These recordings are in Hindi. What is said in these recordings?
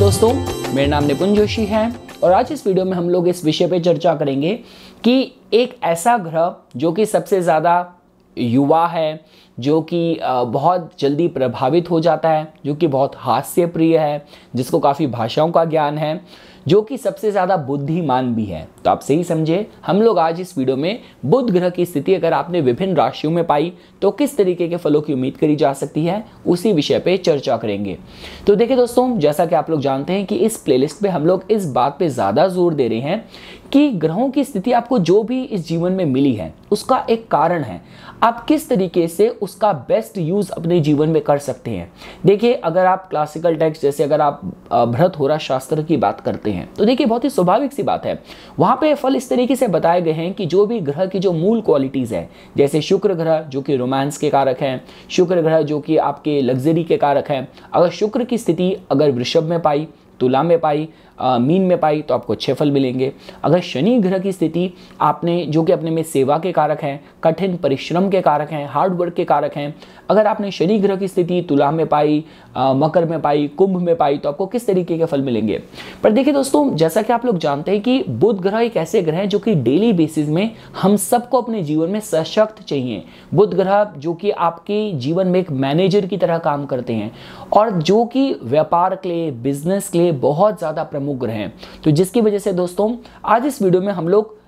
दोस्तों, मेरा नाम निपुन जोशी है और आज इस वीडियो में हम लोग इस विषय पे चर्चा करेंगे कि एक ऐसा ग्रह जो कि सबसे ज़्यादा युवा है, जो कि बहुत जल्दी प्रभावित हो जाता है, जो कि बहुत हास्य प्रिय है, जिसको काफ़ी भाषाओं का ज्ञान है, जो कि सबसे ज़्यादा बुद्धिमान भी है। तो आप सही समझे, हम लोग आज इस वीडियो में बुध ग्रह की स्थिति अगर आपने विभिन्न राशियों में पाई तो किस तरीके के फलों की उम्मीद करी जा सकती है, उसी विषय पे चर्चा करेंगे। तो देखिए दोस्तों, जैसा कि आप लोग जानते हैं कि इस प्लेलिस्ट पे हम लोग इस बात पे ज़्यादा जोर दे रहे हैं कि ग्रहों की स्थिति आपको जो भी इस जीवन में मिली है उसका एक कारण है, आप किस तरीके से उसका बेस्ट यूज अपने जीवन में कर सकते हैं। देखिए, अगर आप क्लासिकल टेक्स्ट जैसे अगर आप बृहत होरा शास्त्र की बात करते हैं तो देखिए बहुत ही स्वाभाविक सी बात है, वहां पे फल इस तरीके से बताए गए हैं कि जो भी ग्रह की जो मूल क्वालिटीज है, जैसे शुक्र ग्रह जो कि रोमांस के कारक हैं, शुक्र ग्रह जो कि आपके लग्जरी के कारक हैं, अगर शुक्र की स्थिति अगर वृषभ में पाई, तुला में पाई, मीन में पाई तो आपको अच्छे फल मिलेंगे। अगर शनि ग्रह की स्थिति आपने जो कि अपने में सेवा के कारक हैं, कठिन परिश्रम के कारक हैं, हार्ड वर्क के कारक हैं, अगर आपने शनि ग्रह की स्थिति तुला में पाई, मकर में पाई, कुंभ में पाई तो आपको किस तरीके के फल मिलेंगे। पर देखिए दोस्तों, जैसा कि आप लोग जानते हैं कि बुध ग्रह एक ऐसे ग्रह हैं जो कि डेली बेसिस में हम सबको अपने जीवन में सशक्त चाहिए। बुध ग्रह जो कि आपके जीवन में एक मैनेजर की तरह काम करते हैं और जो कि व्यापार के लिए, बिजनेस के लिए बहुत ज्यादा प्रमुख ग्रह हैं। तो जिसकी वजह से दोस्तों आज इस वीडियो में हम लोग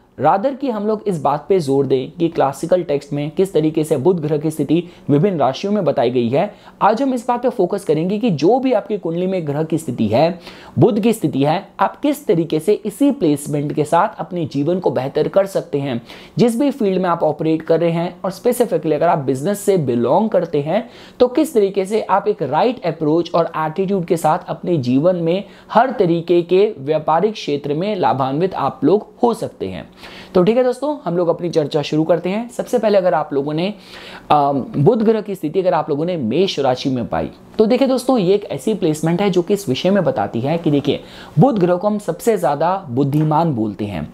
इस बात पे जोर दें कि क्लासिकल टेक्स्ट में किस तरीके से बुध ग्रह की स्थिति विभिन्न राशियों में बताई गई है। आज हम इस बात पे फोकस करेंगे कि जो भी आपकी कुंडली में ग्रह की स्थिति है, बुध की स्थिति है, आप किस तरीके से इसी प्लेसमेंट के साथ अपने जीवन को बेहतर कर सकते हैं। जिस भी फील्ड में आप ऑपरेट कर रहे हैं और स्पेसिफिकली अगर आप बिजनेस से बिलोंग करते हैं तो किस तरीके से आप एक राइट अप्रोच और एटीट्यूड के साथ अपने जीवन में हर तरीके के व्यापारिक क्षेत्र में लाभान्वित आप लोग हो सकते हैं। तो ठीक है दोस्तों, हम लोग अपनी चर्चा शुरू करते हैं। सबसे पहले अगर आप लोगों ने बुध ग्रह की स्थिति अगर आप लोगों ने मेष राशि में पाई तो देखिए दोस्तों, ये एक ऐसी प्लेसमेंट है जो कि इस विषय में बताती है कि देखिए बुध ग्रह को हम सबसे ज्यादा बुद्धिमान बोलते हैं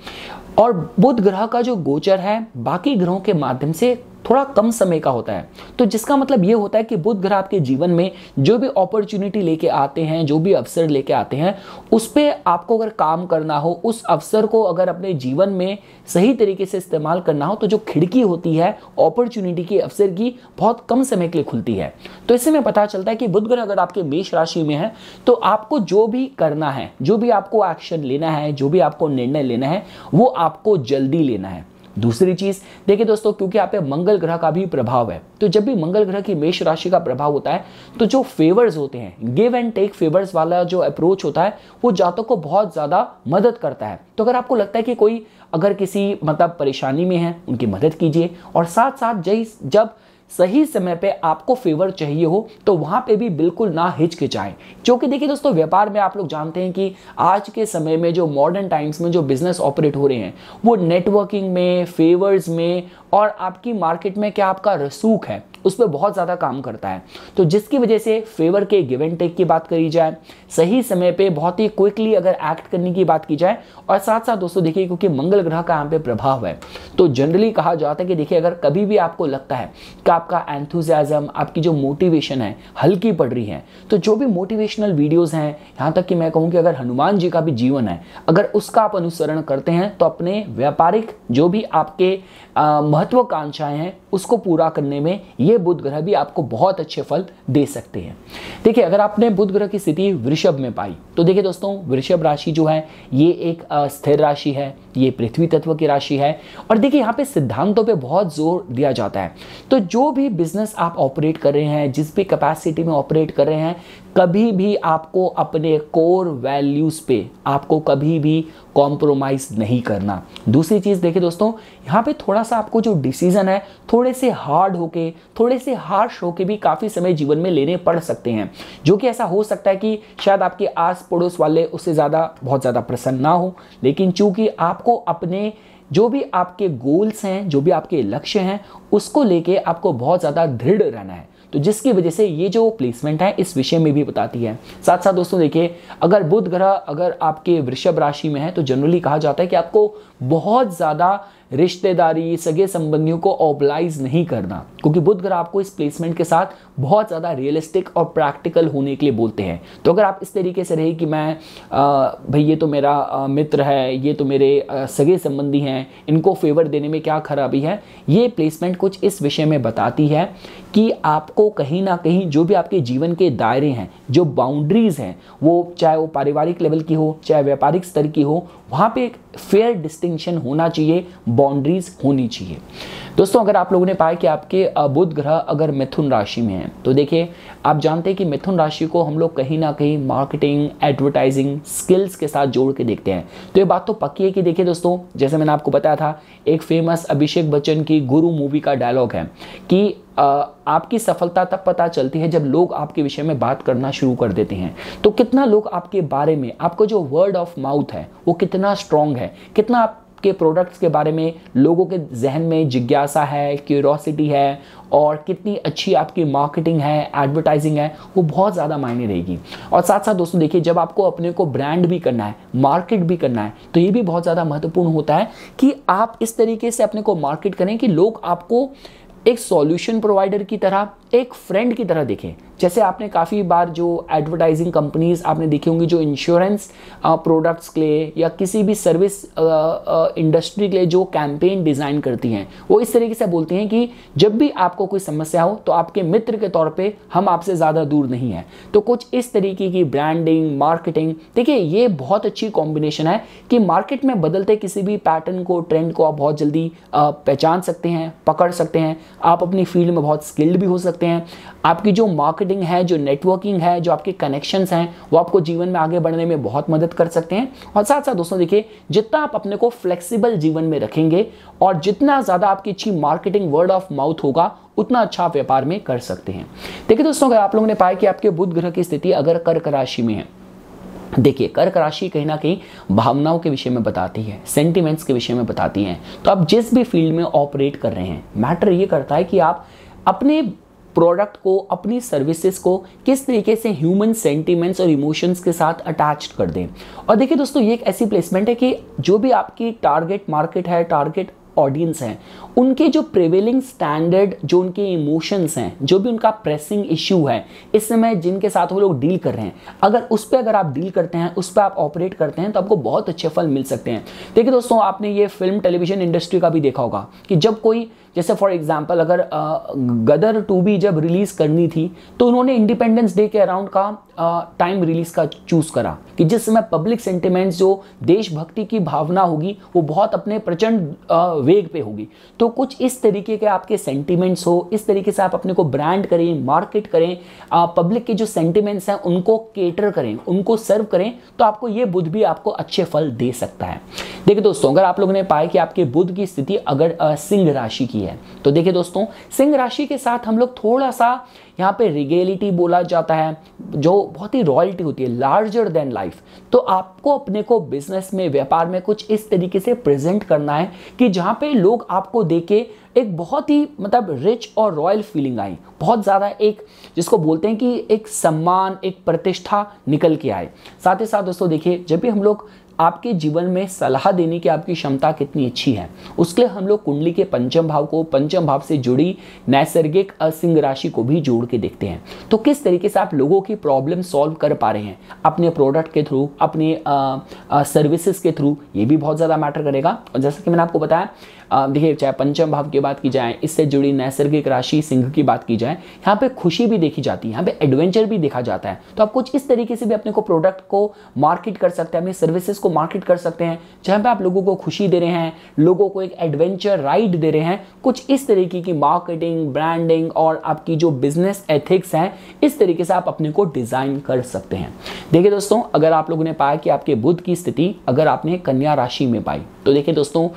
और बुध ग्रह का जो गोचर है बाकी ग्रहों के माध्यम से थोड़ा कम समय का होता है। तो जिसका मतलब ये होता है कि बुध ग्रह आपके जीवन में जो भी अपॉर्चुनिटी लेके आते हैं, जो भी अवसर लेके आते हैं, उस पे आपको अगर काम करना हो, उस अवसर को अगर अपने जीवन में सही तरीके से इस्तेमाल करना हो तो जो खिड़की होती है अपॉर्चुनिटी की, अवसर की, बहुत कम समय के लिए खुलती है। तो इससे में पता चलता है कि बुध ग्रह अगर आपके मेष राशि में है तो आपको जो भी करना है, जो भी आपको एक्शन लेना है, जो भी आपको निर्णय लेना है, वो आपको जल्दी लेना है। दूसरी चीज देखिए दोस्तों, क्योंकि आप पे मंगल ग्रह का भी प्रभाव है, तो जब भी मंगल ग्रह की मेष राशि का प्रभाव होता है तो जो फेवर्स होते हैं, गिव एंड टेक फेवर्स वाला जो अप्रोच होता है, वो जातक को बहुत ज्यादा मदद करता है। तो अगर आपको लगता है कि कोई अगर किसी मतलब परेशानी में है, उनकी मदद कीजिए और साथ साथ जब सही समय पे आपको फेवर चाहिए हो तो वहां पे भी बिल्कुल ना हिचकिचाएं। क्योंकि देखिए दोस्तों, व्यापार में आप लोग जानते हैं कि आज के समय में जो मॉडर्न टाइम्स में जो बिजनेस ऑपरेट हो रहे हैं वो नेटवर्किंग में, फेवर्स में और आपकी मार्केट में क्या आपका रसूख है उस पर बहुत ज़्यादा काम करता है। तो जिसकी वजह से फेवर के गिव एंड टेक की बात करी जाए, सही समय पे बहुत ही क्विकली अगर एक्ट करने की बात की जाए, और साथ साथ दोस्तों देखिए क्योंकि मंगल ग्रह का यहाँ पे प्रभाव है तो जनरली कहा जाता है कि देखिए अगर कभी भी आपको लगता है कि आपका एंथुजियाज्म, आपकी जो मोटिवेशन है हल्की पड़ रही है, तो जो भी मोटिवेशनल वीडियोज़ हैं, यहाँ तक कि मैं कहूँ कि अगर हनुमान जी का भी जीवन है, अगर उसका आप अनुसरण करते हैं तो अपने व्यापारिक जो भी आपके महत्वाकांक्षाएं हैं उसको पूरा करने में ये बुध ग्रह भी आपको बहुत अच्छे फल दे सकते हैं। देखिए, अगर आपने बुध ग्रह की स्थिति वृषभ में पाई तो देखिए दोस्तों, वृषभ राशि जो है ये एक स्थिर राशि है, ये पृथ्वी तत्व की राशि है और देखिए यहाँ पे सिद्धांतों पे बहुत जोर दिया जाता है। तो जो भी बिजनेस आप ऑपरेट कर रहे हैं, जिस भी कैपेसिटी में ऑपरेट कर रहे हैं, कभी भी आपको अपने कोर वैल्यूज पे आपको कभी भी कॉम्प्रोमाइज नहीं करना। दूसरी चीज देखिए दोस्तों, यहाँ पे थोड़ा सा आपको जो डिसीजन है थोड़े से हार्ड होके, थोड़े से हार्श होके भी काफी समय जीवन में लेने पड़ सकते हैं, जो कि ऐसा हो सकता है कि शायद आपके आस पड़ोस वाले उससे बहुत ज्यादा प्रसन्न ना हो, लेकिन चूंकि आपको अपने जो भी आपके गोल्स हैं, जो भी आपके लक्ष्य हैं, उसको लेके आपको बहुत ज्यादा दृढ़ रहना है। तो जिसकी वजह से ये जो प्लेसमेंट है इस विषय में भी बताती है। साथ साथ दोस्तों देखिए, अगर बुध ग्रह अगर आपके वृषभ राशि में है तो जनरली कहा जाता है कि आपको बहुत ज़्यादा रिश्तेदारी, सगे संबंधियों को ऑब्लाइज नहीं करना, क्योंकि बुध ग्रह आपको इस प्लेसमेंट के साथ बहुत ज़्यादा रियलिस्टिक और प्रैक्टिकल होने के लिए बोलते हैं। तो अगर आप इस तरीके से रहे कि मैं भाई ये तो मेरा मित्र है, ये तो मेरे सगे संबंधी हैं, इनको फेवर देने में क्या खराबी है, ये प्लेसमेंट कुछ इस विषय में बताती है कि आपको कहीं ना कहीं जो भी आपके जीवन के दायरे हैं, जो बाउंड्रीज हैं, वो चाहे वो पारिवारिक लेवल की हो, चाहे व्यापारिक स्तर की हो, वहाँ पे एक फेयर डिस्टिंक्शन होना चाहिए, बाउंड्रीज होनी चाहिए। दोस्तों, अगर आप लोगों ने पाया कि आपके बुध ग्रह अगर मिथुन राशि में है, तो देखिए आप जानते हैं कि मिथुन राशि को हम लोग कहीं ना कहीं मार्केटिंग, एडवर्टाइजिंग स्किल्स के साथ जोड़ के देखते हैं। तो ये बात तो पक्की है कि देखिए दोस्तों, जैसे मैंने आपको बताया था, एक फेमस अभिषेक बच्चन की गुरु मूवी का डायलॉग है कि आपकी सफलता तब पता चलती है जब लोग आपके विषय में बात करना शुरू कर देते हैं। तो कितना लोग आपके बारे में, आपको जो वर्ड ऑफ माउथ है वो कितना स्ट्रांग है, कितना आपके प्रोडक्ट्स के बारे में लोगों के जहन में जिज्ञासा है, क्यूरियोसिटी है, और कितनी अच्छी आपकी मार्केटिंग है, एडवर्टाइजिंग है, वो बहुत ज़्यादा मायने रहेगी। और साथ साथ दोस्तों देखिए, जब आपको अपने को ब्रांड भी करना है, मार्केट भी करना है, तो ये भी बहुत ज़्यादा महत्वपूर्ण होता है कि आप इस तरीके से अपने को मार्केट करें कि लोग आपको एक सॉल्यूशन प्रोवाइडर की तरह, एक फ्रेंड की तरह देखें। जैसे आपने काफ़ी बार जो एडवर्टाइजिंग कंपनीज आपने देखी होंगी, जो इंश्योरेंस प्रोडक्ट्स के लिए या किसी भी सर्विस इंडस्ट्री के लिए जो कैंपेन डिज़ाइन करती हैं, वो इस तरीके से बोलती हैं कि जब भी आपको कोई समस्या हो तो आपके मित्र के तौर पे हम आपसे ज़्यादा दूर नहीं हैं। तो कुछ इस तरीके की ब्रांडिंग, मार्केटिंग, देखिए ये बहुत अच्छी कॉम्बिनेशन है कि मार्केट में बदलते किसी भी पैटर्न को, ट्रेंड को आप बहुत जल्दी पहचान सकते हैं, पकड़ सकते हैं। आप अपनी फील्ड में बहुत स्किल्ड भी हो सकते हैं। आपकी जो मार्केटिंग है, जो नेटवर्किंग है, जो आपके कनेक्शंस हैं, वो आपको जीवन में आगे बढ़ने में बहुत मदद कर सकते हैं। और साथ साथ दोस्तों देखिए, जितना आप अपने को फ्लेक्सिबल जीवन में रखेंगे और जितना ज़्यादा आपकी अच्छी मार्केटिंग, वर्ड ऑफ माउथ होगा, उतना अच्छा आप व्यापार में कर सकते हैं। देखिए दोस्तों, अगर आप लोगों ने पाया कि आपके बुध ग्रह की स्थिति अगर कर्क राशि में है, देखिए कर्क राशि कहीं ना कहीं भावनाओं के विषय में बताती है, सेंटिमेंट्स के विषय में बताती है। तो आप जिस भी फील्ड में ऑपरेट कर रहे हैं, मैटर ये करता है कि आप अपने प्रोडक्ट को, अपनी सर्विसेज को किस तरीके से ह्यूमन सेंटिमेंट्स और इमोशंस के साथ अटैच्ड कर दें। और देखिए दोस्तों, ये एक ऐसी प्लेसमेंट है कि जो भी आपकी टारगेट मार्केट है, टारगेट ऑडियंस हैं, उनके जो प्रिवेलिंग स्टैंडर्ड, जो उनके इमोशंस हैं, जो भी उनका प्रेसिंग इश्यू है इस समय जिनके साथ वो लोग डील कर रहे हैं, अगर उस पर अगर आप डील करते हैं, उस पर आप ऑपरेट करते हैं, तो आपको बहुत अच्छे फल मिल सकते हैं। देखिए दोस्तों, आपने ये फिल्म टेलीविजन इंडस्ट्री का भी देखा होगा कि जब कोई, जैसे फॉर एग्जांपल अगर गदर 2 भी जब रिलीज करनी थी, तो उन्होंने इंडिपेंडेंस डे के अराउंड का टाइम रिलीज का चूज करा कि जिस समय पब्लिक सेंटिमेंट्स, जो देशभक्ति की भावना होगी, वो बहुत अपने प्रचंड वेग पे होगी। तो कुछ इस तरीके के आपके सेंटिमेंट्स हो, इस तरीके से आप अपने को ब्रांड करें, मार्केट करें, पब्लिक के जो सेंटिमेंट्स हैं उनको केटर करें, उनको सर्व करें, तो आपको ये बुध भी आपको अच्छे फल दे सकता है। देखिए दोस्तों, अगर आप लोगों ने पाया कि आपके बुध की स्थिति अगर सिंह राशि की है, तो देखिए दोस्तों, सिंह राशि के साथ हम लोग थोड़ा सा यहाँ पे रिगेलिटी बोला जाता है, जो बहुत ही रॉयल्टी होती है, लार्जर देन लाइफ। तो आपको अपने को बिजनेस में, व्यापार में कुछ इस तरीके से प्रेजेंट करना है कि जहाँ पे लोग आपको देखे एक बहुत ही मतलब रिच और रॉयल फीलिंग आई, बहुत ज़्यादा एक जिसको बोलते हैं कि एक सम्मान, एक प्रतिष्ठा निकल के आए। साथ ही साथ दोस्तों देखिए, जब भी हम लोग आपके जीवन में सलाह देने की आपकी क्षमता कितनी अच्छी है, उसके लिए हम लोग कुंडली के पंचम भाव को, पंचम भाव से जुड़ी नैसर्गिक सिंह राशि को भी जोड़ के देखते हैं। तो किस तरीके से आप लोगों की प्रॉब्लम सॉल्व कर पा रहे हैं अपने प्रोडक्ट के थ्रू, अपने सर्विसेज के थ्रू, ये भी बहुत ज़्यादा मैटर करेगा। और जैसा कि मैंने आपको बताया, देखिए चाहे पंचम भाव की बात की जाए, इससे जुड़ी नैसर्गिक राशि सिंह की बात की जाए, यहाँ पे खुशी भी देखी जाती है, यहाँ पे एडवेंचर भी देखा जाता है। तो आप कुछ इस तरीके से भी अपने को प्रोडक्ट को मार्केट कर सकते हैं, अपनी सर्विसेज को मार्केट कर सकते हैं, जहाँ पे आप लोगों को खुशी दे रहे हैं, लोगों को एक एडवेंचर राइड दे रहे हैं। कुछ इस तरीके की मार्केटिंग, ब्रांडिंग और आपकी जो बिजनेस एथिक्स हैं, इस तरीके से आप अपने को डिजाइन कर सकते हैं। देखिए दोस्तों, अगर आप लोगों ने पाया कि आपके बुध की स्थिति अगर आपने कन्या राशि में पाई, तो देखिए दोस्तों,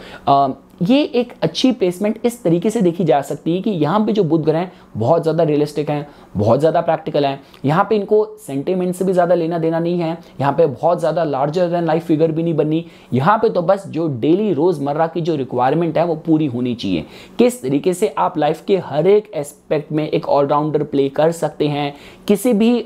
ये एक अच्छी प्लेसमेंट इस तरीके से देखी जा सकती है कि यहाँ पे जो बुध ग्रह हैं बहुत ज़्यादा रियलिस्टिक हैं, बहुत ज़्यादा प्रैक्टिकल हैं। यहाँ पे इनको सेंटिमेंट से भी ज़्यादा लेना देना नहीं है, यहाँ पे बहुत ज़्यादा लार्जर देन लाइफ फिगर भी नहीं बननी। यहाँ पे तो बस जो डेली रोज़मर्रा की जो रिक्वायरमेंट है वो पूरी होनी चाहिए। किस तरीके से आप लाइफ के हर एक एस्पेक्ट में एक ऑलराउंडर प्ले कर सकते हैं, किसी भी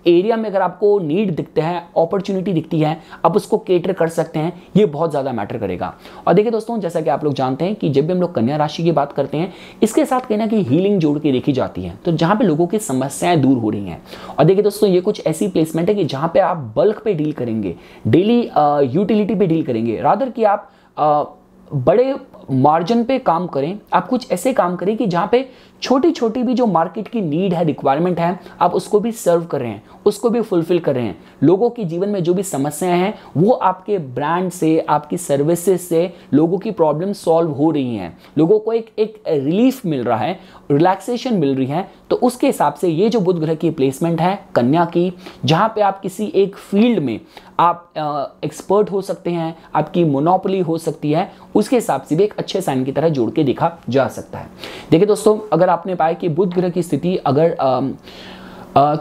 एरिया में अगर आपको नीड दिखते हैं, अपॉर्चुनिटी दिखती है, आप उसको केटर कर सकते हैं, ये बहुत ज़्यादा मैटर करेगा। और देखिए दोस्तों, जैसा कि आप लोग जानते हैं कि जब भी हम लोग कन्या राशि की बात करते हैं, इसके साथ कहीं ना कहीं हीलिंग जोड़ के देखी जाती है, तो जहाँ पे लोगों की समस्याएं दूर हो रही हैं। और देखिए दोस्तों, ये कुछ ऐसी प्लेसमेंट है कि जहाँ पे आप बल्क पे डील करेंगे, डेली यूटिलिटी पे डील करेंगे, रादर कि आप बड़े मार्जिन पे काम करें। आप कुछ ऐसे काम करें कि जहाँ पे छोटी छोटी भी जो मार्केट की नीड है, रिक्वायरमेंट है, आप उसको भी सर्व कर रहे हैं, उसको भी फुलफिल कर रहे हैं। लोगों के जीवन में जो भी समस्याएं हैं, वो आपके ब्रांड से, आपकी सर्विसेज से लोगों की प्रॉब्लम सॉल्व हो रही हैं, लोगों को एक रिलीफ मिल रहा है, रिलैक्सेशन मिल रही है। तो उसके हिसाब से ये जो बुध ग्रह की प्लेसमेंट है कन्या की, जहाँ पे आप किसी एक फील्ड में आप एक्सपर्ट हो सकते हैं, आपकी मोनोपोली हो सकती है, उसके हिसाब से भी एक अच्छे साइन की तरह जोड़ के देखा जा सकता है। देखिए दोस्तों, अगर आपने पाया कि बुध ग्रह की स्थिति अगर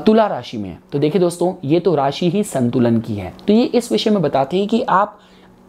तुला राशि में है, तो देखिए दोस्तों, ये तो राशि ही संतुलन की है। तो ये इस विषय में बताते हैं कि आप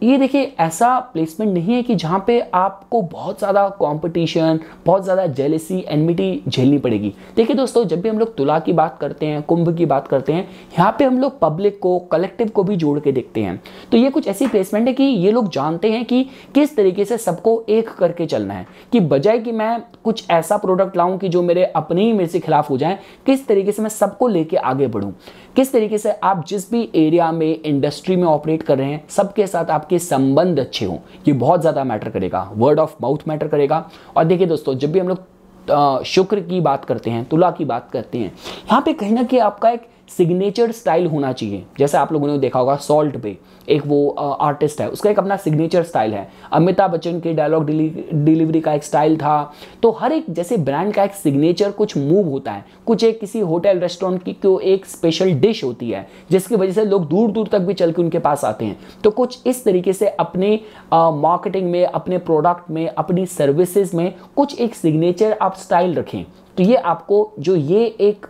ये देखिए, ऐसा प्लेसमेंट नहीं है कि जहाँ पे आपको बहुत ज़्यादा कंपटीशन, बहुत ज़्यादा जेलेसी, एनमिटी झेलनी पड़ेगी। देखिए दोस्तों, जब भी हम लोग तुला की बात करते हैं, कुंभ की बात करते हैं, यहाँ पे हम लोग पब्लिक को, कलेक्टिव को भी जोड़ के देखते हैं। तो ये कुछ ऐसी प्लेसमेंट है कि ये लोग जानते हैं कि किस तरीके से सबको एक करके चलना है, कि बजाय कि मैं कुछ ऐसा प्रोडक्ट लाऊं कि जो मेरे अपने ही मेरे से खिलाफ हो जाए, किस तरीके से मैं सबको लेके आगे बढ़ूं, किस तरीके से आप जिस भी एरिया में, इंडस्ट्री में ऑपरेट कर रहे हैं, सबके साथ आपके संबंध अच्छे हों। ये बहुत ज़्यादा मैटर करेगा, वर्ड ऑफ माउथ मैटर करेगा। और देखिए दोस्तों, जब भी हम लोग शुक्र की बात करते हैं, तुला की बात करते हैं, यहाँ पे कहीं ना कहीं आपका एक सिग्नेचर स्टाइल होना चाहिए। जैसे आप लोगों ने देखा होगा सॉल्ट पे एक वो आर्टिस्ट है, उसका एक अपना सिग्नेचर स्टाइल है। अमिताभ बच्चन के डायलॉग डिलीवरी का एक स्टाइल था। तो हर एक जैसे ब्रांड का एक सिग्नेचर कुछ मूव होता है, कुछ एक किसी होटल रेस्टोरेंट की को एक स्पेशल डिश होती है, जिसकी वजह से लोग दूर दूर तक भी चल के उनके पास आते हैं। तो कुछ इस तरीके से अपने मार्केटिंग में, अपने प्रोडक्ट में, अपनी सर्विसेज में कुछ एक सिग्नेचर आप स्टाइल रखें। तो ये आपको जो ये एक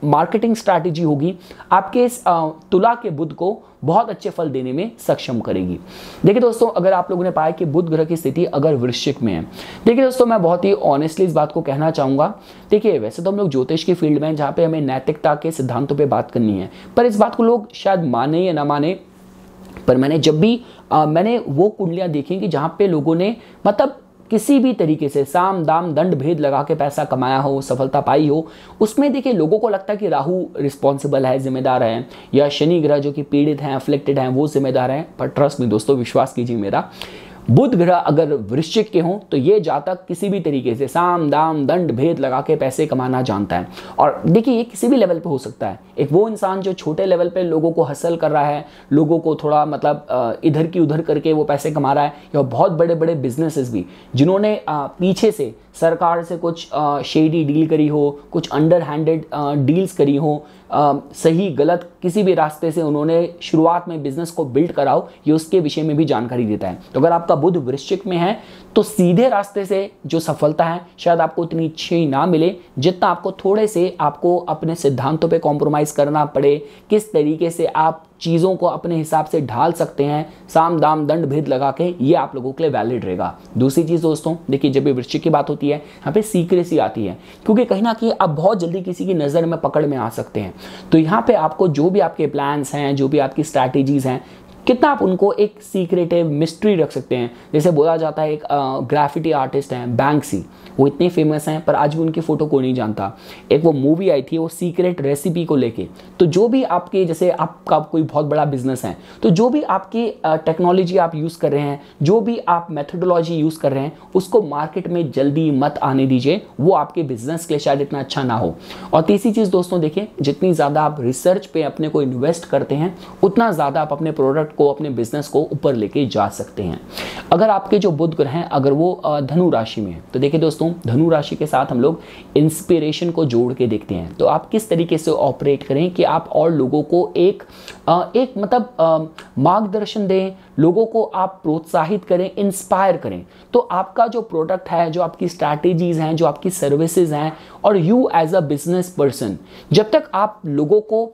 मार्केटिंग स्ट्रैटेजी होगी, आपके इस तुला के बुध को बहुत अच्छे फल देने में सक्षम करेगी। देखिए दोस्तों, अगर आप लोगों ने पाया कि बुध ग्रह की स्थिति अगर वृश्चिक में है, देखिए दोस्तों, मैं बहुत ही ऑनेस्टली इस बात को कहना चाहूंगा। देखिए, वैसे तो हम लोग ज्योतिष की फील्ड में, जहाँ पे हमें नैतिकता के सिद्धांतों पे बात करनी है, पर इस बात को लोग शायद माने या ना माने, पर मैंने जब भी मैंने वो कुंडलियां देखी कि जहाँ पे लोगों ने मतलब किसी भी तरीके से साम दाम दंड भेद लगा के पैसा कमाया हो, सफलता पाई हो, उसमें देखिए लोगों को लगता है कि राहु रिस्पॉन्सिबल है, जिम्मेदार है, या शनि ग्रह जो कि पीड़ित हैं, अफ्लिक्टेड हैं, वो जिम्मेदार हैं। पर ट्रस्ट में दोस्तों, विश्वास कीजिए मेरा, बुध ग्रह अगर वृश्चिक के हों तो ये जातक किसी भी तरीके से साम दाम दंड भेद लगा के पैसे कमाना जानता है। और देखिए, ये किसी भी लेवल पे हो सकता है। एक वो इंसान जो छोटे लेवल पे लोगों को हसल कर रहा है, लोगों को थोड़ा मतलब इधर की उधर करके वो पैसे कमा रहा है, या बहुत बड़े बड़े बिजनेसेस भी जिन्होंने पीछे से सरकार से कुछ शेडी डील करी हो, कुछ अंडर हैंडेड डील्स करी हो, सही गलत किसी भी रास्ते से उन्होंने शुरुआत में बिजनेस को बिल्ड कराओ, ये उसके विषय में भी जानकारी देता है। तो अगर आपका बुध वृश्चिक में है तो सीधे रास्ते से जो सफलता है शायद आपको उतनी अच्छी ना मिले, जितना आपको थोड़े से आपको अपने सिद्धांतों पे कॉम्प्रोमाइज़ करना पड़े, किस तरीके से आप चीज़ों को अपने हिसाब से ढाल सकते हैं, साम दाम दंड भेद लगा के, ये आप लोगों के लिए वैलिड रहेगा। दूसरी चीज़ दोस्तों, देखिए, जब भी वृश्चिक की बात होती है, यहाँ पे सीक्रेसी आती है, क्योंकि कहीं ना कहीं आप बहुत जल्दी किसी की नज़र में पकड़ में आ सकते हैं। तो यहाँ पे आपको जो भी आपके प्लान्स हैं, जो भी आपकी स्ट्रैटेजीज हैं, कितना आप उनको एक सीक्रेटिव मिस्ट्री रख सकते हैं। जैसे बोला जाता है, एक ग्राफिटी आर्टिस्ट हैं बैंक्सी, वो इतने फेमस हैं पर आज भी उनकी फ़ोटो कोई नहीं जानता। एक वो मूवी आई थी वो सीक्रेट रेसिपी को लेके। तो जो भी आपके, जैसे आपका कोई बहुत बड़ा बिजनेस है, तो जो भी आपकी टेक्नोलॉजी आप यूज़ कर रहे हैं, जो भी आप मेथोडोलॉजी यूज़ कर रहे हैं, उसको मार्केट में जल्दी मत आने दीजिए, वो आपके बिजनेस के लिए शायद इतना अच्छा ना हो। और तीसरी चीज़ दोस्तों, देखिए, जितनी ज़्यादा आप रिसर्च पे अपने को इन्वेस्ट करते हैं, उतना ज़्यादा आप अपने प्रोडक्ट को, अपने बिजनेस को ऊपर लेके जा सकते हैं। अगर आपके जो बुध ग्रह हैं अगर वो धनु राशि में है, तो देखिए दोस्तों, धनु राशि के साथ हम लोग इंस्पिरेशन को जोड़ के देखते हैं। तो आप किस तरीके से ऑपरेट करें कि आप और लोगों को एक मतलब मार्गदर्शन दें, लोगों को आप प्रोत्साहित करें, इंस्पायर करें। तो आपका जो प्रोडक्ट है, जो आपकी स्ट्रैटेजीज हैं, जो आपकी सर्विसेज हैं, और you as a business person, जब तक आप लोगों को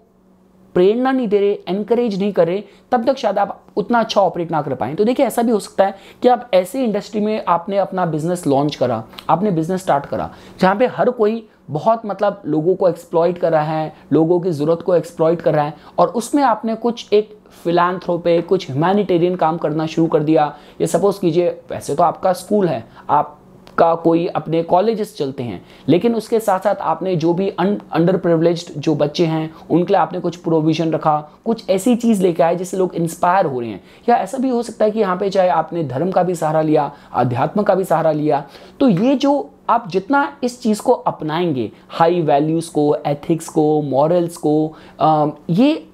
प्रेरणा नहीं दे रहे, एनकरेज नहीं कर रहे, तब तक शायद आप उतना अच्छा ऑपरेट ना कर पाएं। तो देखिए, ऐसा भी हो सकता है कि आप ऐसे इंडस्ट्री में आपने अपना बिजनेस लॉन्च करा, आपने बिजनेस स्टार्ट करा, जहां पे हर कोई बहुत मतलब लोगों को एक्सप्लॉइट कर रहा है, लोगों की ज़रूरत को एक्सप्लॉइट कर रहा है, और उसमें आपने कुछ एक फिलैंथ्रोपिक, कुछ ह्यूमैनिटेरियन काम करना शुरू कर दिया। ये सपोज कीजिए, वैसे तो आपका स्कूल है, आप का कोई अपने कॉलेजेस चलते हैं, लेकिन उसके साथ साथ आपने जो भी अंडर प्रिविलेज्ड जो बच्चे हैं उनके लिए आपने कुछ प्रोविजन रखा, कुछ ऐसी चीज़ लेके आए जिससे लोग इंस्पायर हो रहे हैं। या ऐसा भी हो सकता है कि यहाँ पे चाहे आपने धर्म का भी सहारा लिया, अध्यात्म का भी सहारा लिया। तो ये जो आप जितना इस चीज़ को अपनाएंगे, हाई वैल्यूज़ को, एथिक्स को, मॉरल्स को, ये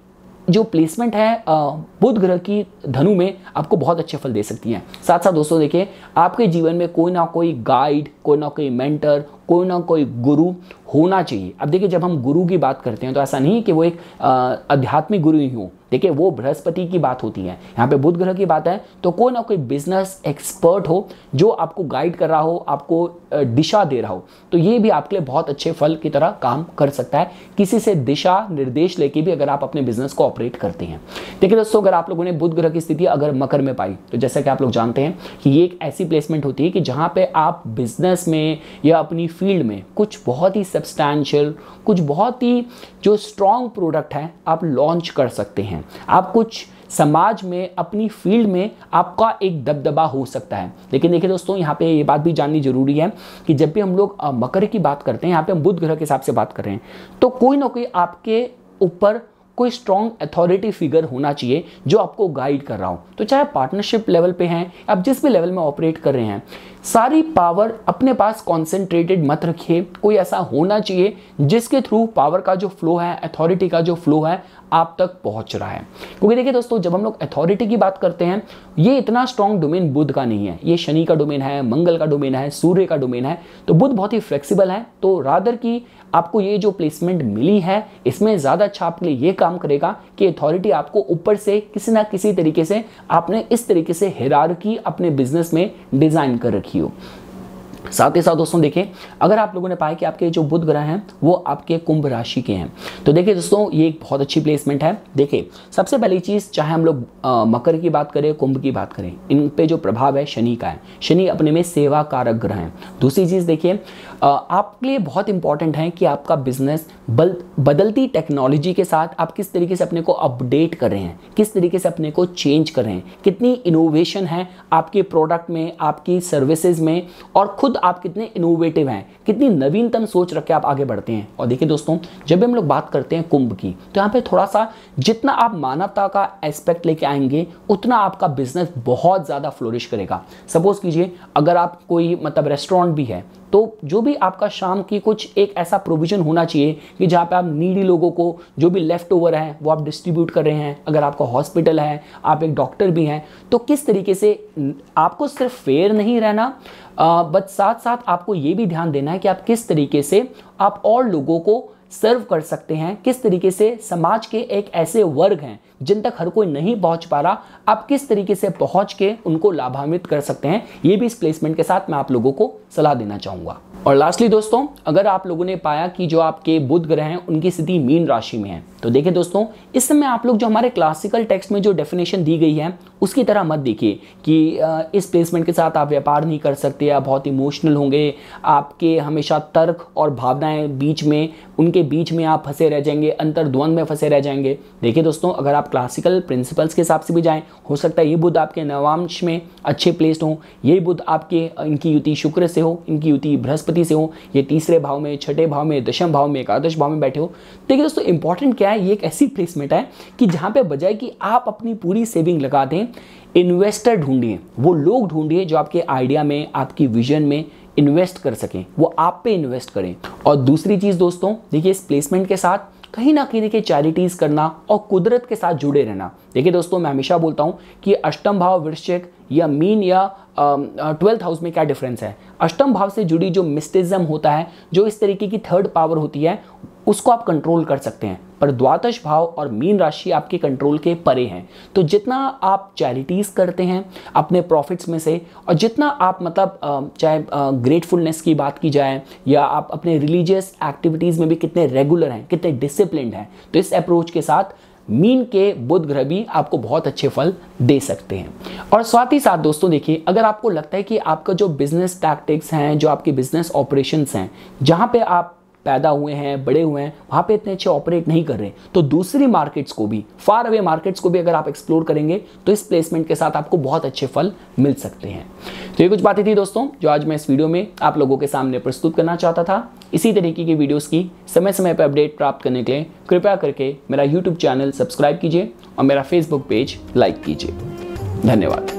जो प्लेसमेंट है बुध ग्रह की धनु में आपको बहुत अच्छे फल दे सकती है। साथ साथ दोस्तों देखिए, आपके जीवन में कोई ना कोई गाइड, कोई ना कोई मेंटर, कोई ना कोई गुरु होना चाहिए। अब देखिए, जब हम गुरु की बात करते हैं तो ऐसा नहीं कि वो एक आध्यात्मिक गुरु ही हो। देखिए, वो बृहस्पति की बात होती है, यहाँ पे बुध ग्रह की बात है। तो कोई ना कोई बिजनेस एक्सपर्ट हो जो आपको गाइड कर रहा हो, आपको दिशा दे रहा हो, तो ये भी आपके लिए बहुत अच्छे फल की तरह काम कर सकता है। किसी से दिशा निर्देश लेके भी अगर आप अपने बिजनेस को ऑपरेट करते हैं। देखिए दोस्तों, अगर आप लोगों ने बुध ग्रह की स्थिति अगर मकर में पाई, तो जैसा कि आप लोग जानते हैं कि ये एक ऐसी प्लेसमेंट होती है कि जहाँ पे आप बिजनेस में या अपनी फील्ड में कुछ बहुत ही सब्सटैंशियल, कुछ बहुत ही जो स्ट्रॉन्ग प्रोडक्ट है आप लॉन्च कर सकते हैं। आप कुछ समाज में, अपनी फील्ड में आपका एक दबदबा हो सकता है। लेकिन देखिए दोस्तों, यहाँ पे ये बात भी जाननी जरूरी है कि जब भी हम लोग मकर की बात करते हैं, यहाँ पे हम बुध ग्रह के हिसाब से बात कर रहे हैं, तो कोई ना कोई आपके ऊपर कोई स्ट्रॉन्ग अथॉरिटी फिगर होना चाहिए जो आपको गाइड कर रहा हो। तो चाहे पार्टनरशिप लेवल पे हैं, आप जिस भी लेवल में ऑपरेट कर रहे हैं, सारी पावर अपने पास कॉन्सेंट्रेटेड मत रखिए। कोई ऐसा होना चाहिए जिसके थ्रू पावर का जो फ्लो है, अथॉरिटी का जो फ्लो है, आप तक पहुंच रहा है। क्योंकि देखिए दोस्तों, जब हम लोग अथॉरिटी की बात करते हैं, ये इतना स्ट्रॉन्ग डोमेन बुध का नहीं है, ये शनि का डोमेन है, मंगल का डोमेन है, सूर्य का डोमेन है। तो बुध बहुत ही फ्लेक्सिबल है। तो रादर की आपको ये जो प्लेसमेंट मिली है, इसमें ज़्यादा अच्छा आपके लिए ये काम करेगा कि अथॉरिटी आपको ऊपर से किसी ना किसी तरीके से, आपने इस तरीके से हिरार्की अपने बिजनेस में डिज़ाइन कर रखी हो। साथ ही साथ दोस्तों देखिए, अगर आप लोगों ने पाया कि आपके जो बुध ग्रह हैं वो आपके कुंभ राशि के हैं, तो देखिए दोस्तों, ये एक बहुत अच्छी प्लेसमेंट है। देखिए, सबसे पहली चीज़, चाहे हम लोग मकर की बात करें, कुंभ की बात करें, इन पे जो प्रभाव है शनि का है। शनि अपने में सेवा कारक ग्रह है। दूसरी चीज़ देखिए, आपके लिए बहुत इंपॉर्टेंट है कि आपका बिजनेस बदलती टेक्नोलॉजी के साथ आप किस तरीके से अपने को अपडेट कर रहे हैं, किस तरीके से अपने को चेंज कर रहे हैं, कितनी इनोवेशन है आपके प्रोडक्ट में, आपकी सर्विसेज में, और खुद आप कितने इनोवेटिव हैं, कितनी नवीनतम सोच रख के आप आगे बढ़ते हैं। और देखिए दोस्तों, जब भी हम लोग बात करते हैं कुंभ की, तो यहाँ पे थोड़ा सा जितना आप मानवता का एस्पेक्ट लेके आएंगे, उतना आपका बिजनेस बहुत ज़्यादा फ्लोरिश करेगा। सपोज कीजिए, अगर आप कोई मतलब रेस्टोरेंट भी है, तो जो भी आपका शाम की कुछ एक ऐसा प्रोविजन होना चाहिए कि जहाँ पे आप नीडी लोगों को जो भी लेफ्ट ओवर है वो आप डिस्ट्रीब्यूट कर रहे हैं। अगर आपका हॉस्पिटल है, आप एक डॉक्टर भी हैं, तो किस तरीके से आपको सिर्फ फेयर नहीं रहना, बट साथ साथ आपको ये भी ध्यान देना है कि आप किस तरीके से आप और लोगों को सर्व कर सकते हैं, किस तरीके से समाज के एक ऐसे वर्ग हैं जिन तक हर कोई नहीं पहुंच पा रहा, आप किस तरीके से पहुंच के उनको लाभान्वित कर सकते हैं। ये भी इस प्लेसमेंट के साथ मैं आप लोगों को सलाह देना चाहूंगा। और लास्टली दोस्तों, अगर आप लोगों ने पाया कि जो आपके बुध ग्रह हैं उनकी स्थिति मीन राशि में है, तो देखिए दोस्तों, इस समय आप लोग जो हमारे क्लासिकल टेक्स्ट में जो डेफिनेशन दी गई है उसकी तरह मत देखिए कि इस प्लेसमेंट के साथ आप व्यापार नहीं कर सकते, आप बहुत इमोशनल होंगे, आपके हमेशा तर्क और भावनाएं बीच में, उनके बीच में आप फंसे रह जाएंगे, अंतर्द्वंद में फंसे रह जाएंगे। देखिए दोस्तों, अगर आप क्लासिकल प्रिंसिपल्स के हिसाब से भी जाएं, हो सकता है ये बुध आपके नवांश में अच्छे प्लेस्ड हो, ये बुध आपके इनकी युति शुक्र से हो, इनकी युति बृहस्पति से हो, ये तीसरे भाव में, छठे भाव में, दशम भाव में, एकादश भाव में बैठे हो। देखिए दोस्तों, इंपॉर्टेंट क्या है, ये एक ऐसी प्लेसमेंट है कि जहां पे बजाय कि आप अपनी पूरी सेविंग लगा दें, इन्वेस्टर ढूंढिए, वो लोग ढूंढिए जो आपके आइडिया में, आपकी विजन में इन्वेस्ट कर सकें, वो आप पे इन्वेस्ट करें। और दूसरी चीज दोस्तों देखिए, इस प्लेसमेंट के साथ कहीं ना कहीं देखिए चैरिटीज करना और कुदरत के साथ जुड़े रहना। देखिए दोस्तों, मैं हमेशा बोलता हूं कि अष्टम भाव वृश्चिक या मीन या 12th हाउस में क्या डिफरेंस है। अष्टम भाव से जुड़ी जो मिस्टिज्म होता है, जो इस तरीके की थर्ड पावर होती है, उसको आप कंट्रोल कर सकते हैं, पर द्वादश भाव और मीन राशि आपके कंट्रोल के परे हैं। तो जितना आप चैरिटीज करते हैं अपने प्रॉफिट्स में से, और जितना आप मतलब चाहे ग्रेटफुलनेस की बात की जाए, या आप अपने रिलीजियस एक्टिविटीज में भी कितने रेगुलर हैं, कितने डिसिप्लिन्ड हैं, तो इस अप्रोच के साथ मीन के बुध ग्रह भी आपको बहुत अच्छे फल दे सकते हैं। और साथ ही साथ दोस्तों देखिए, अगर आपको लगता है कि आपका जो बिजनेस टैक्टिक्स हैं, जो आपके बिजनेस ऑपरेशंस हैं, जहां पे आप पैदा हुए हैं, बड़े हुए हैं, वहाँ पे इतने अच्छे ऑपरेट नहीं कर रहे। तो दूसरी मार्केट्स को भी, फार अवे मार्केट्स को भी अगर आप एक्सप्लोर करेंगे तो इस प्लेसमेंट के साथ आपको बहुत अच्छे फल मिल सकते हैं। तो ये कुछ बातें थी दोस्तों जो आज मैं इस वीडियो में आप लोगों के सामने प्रस्तुत करना चाहता था। इसी तरीके की वीडियोस की समय समय पर अपडेट प्राप्त करने के लिए कृपया करके मेरा यूट्यूब चैनल सब्सक्राइब कीजिए और मेरा फेसबुक पेज लाइक कीजिए। धन्यवाद।